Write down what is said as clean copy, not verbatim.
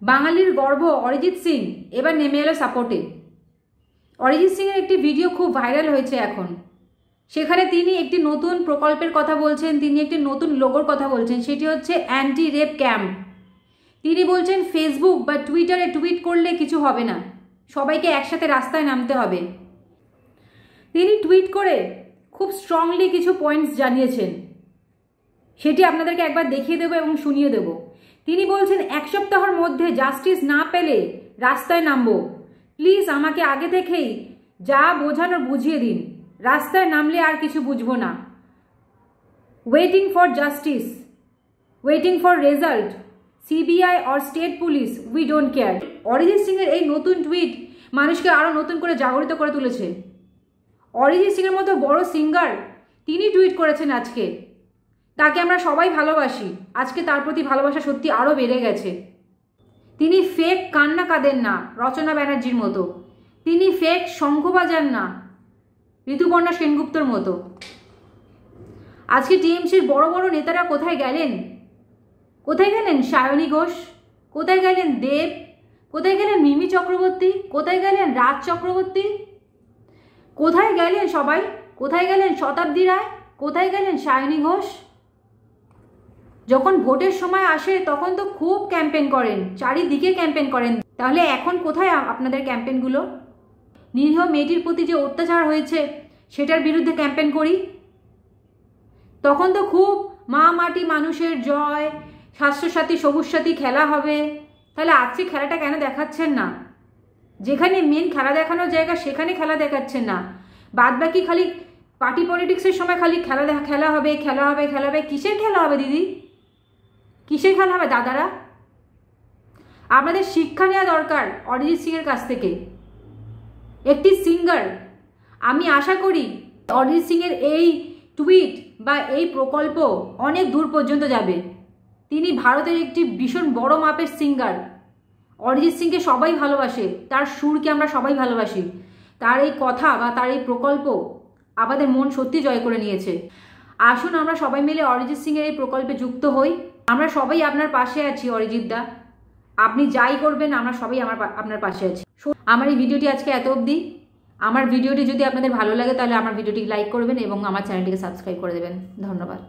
বাঙালির গর্ব অরিজিৎ সিং এবার নেমে এলো সাপোর্টে। অরিজিৎ সিংয়ের একটি ভিডিও খুব ভাইরাল হয়েছে এখন। সেখানে তিনি একটি নতুন প্রকল্পের কথা বলছেন, তিনি একটি নতুন লোগোর কথা বলছেন, সেটি হচ্ছে অ্যান্টি রেপ ক্যাম্প। তিনি বলছেন ফেসবুক বা টুইটারে টুইট করলে কিছু হবে না, সবাইকে একসাথে রাস্তায় নামতে হবে। তিনি টুইট করে খুব স্ট্রংলি কিছু পয়েন্টস জানিয়েছেন, সেটি আপনাদেরকে একবার দেখিয়ে দেবো এবং শুনিয়ে দেব। তিনি বলছেন 1 সপ্তাহের মধ্যে জাস্টিস না পেলে রাস্তায় নামবো। প্লিজ আমাকে আগে থেকেই যা বোঝানোর বুঝিয়ে দিন, রাস্তায় নামলে আর কিছু বুঝবো না। Waiting for justice, waiting for result, CBI or state police, we don't care. Arijit সিংয়ের এই নতুন টুইট মানুষকে আরও নতুন করে জাগরিত করে তুলেছে। অরিজিৎ সিংয়ের মতো বড় সিঙ্গার তিনি টুইট করেছেন আজকে, তাকে আমরা সবাই ভালোবাসি। আজকে তার প্রতি ভালোবাসা সত্যি আরও বেড়ে গেছে। তিনি ফেক কান্না কাঁদেন না রচনা ব্যানার্জির মতো, তিনি ফেক শঙ্খ বাজান না ঋতুপর্ণা সেনগুপ্তর মতো। আজকে টিএমসির বড় বড় নেতারা কোথায় গেলেন? কোথায় গেলেন সায়নী ঘোষ? কোথায় গেলেন দেব? কোথায় গেলেন মিমি চক্রবর্তী? কোথায় গেলেন রাজ চক্রবর্তী? কোথায় গেলেন সবাই? কোথায় গেলেন শতাব্দী রায়? কোথায় গেলেন সায়নী ঘোষ? যখন ভোটের সময় আসে তখন তো খুব ক্যাম্পেইন করেন, চারিদিকে ক্যাম্পেইন করেন, তাহলে এখন কোথায় আপনাদের ক্যাম্পেইনগুলো? নিরীহ মেয়েটির প্রতি যে অত্যাচার হয়েছে সেটার বিরুদ্ধে ক্যাম্পেইন করি, তখন তো খুব মা মাটি মানুষের জয়, স্বাস্থ্যসাথী সবুজ সাথী খেলা হবে। তাহলে আজকে খেলাটা কেন দেখাচ্ছেন না? যেখানে মেন খেলা দেখানোর জায়গা সেখানে খেলা দেখাচ্ছেন না, বাদ বাকি খালি পার্টি পলিটিক্সের সময় খালি খেলা হবে। কিসের খেলা হবে দিদি? কিসের খেলা হবে দাদারা? আপনাদের শিক্ষা নেওয়া দরকার অরিজিৎ সিংয়ের কাছ থেকে। একটি সিঙ্গার, আমি আশা করি অরিজিৎ সিংয়ের এই টুইট বা এই প্রকল্প অনেক দূর পর্যন্ত যাবে। তিনি ভারতের একটি ভীষণ বড় মাপের সিঙ্গার। অরিজিৎ সিংকে সবাই ভালোবাসে, তার সুরকে আমরা সবাই ভালোবাসি। তার এই কথা বা তার এই প্রকল্প আমাদের মন সত্যি জয় করে নিয়েছে। আসুন আমরা সবাই মিলে অরিজিৎ সিংয়ের এই প্রকল্পে যুক্ত হই। আমরা সবাই আপনার পাশে আছি অরিজিৎ দা, আপনি যাই করবেন আমরা সবাই আপনার পাশে আছি। আমার এই ভিডিওটি আজকে এত অবধি। আমার ভিডিওটি যদি আপনাদের ভালো লাগে তাহলে আমার ভিডিওটি লাইক করবেন এবং আমার চ্যানেলটিকে সাবস্ক্রাইব করে দেবেন। ধন্যবাদ।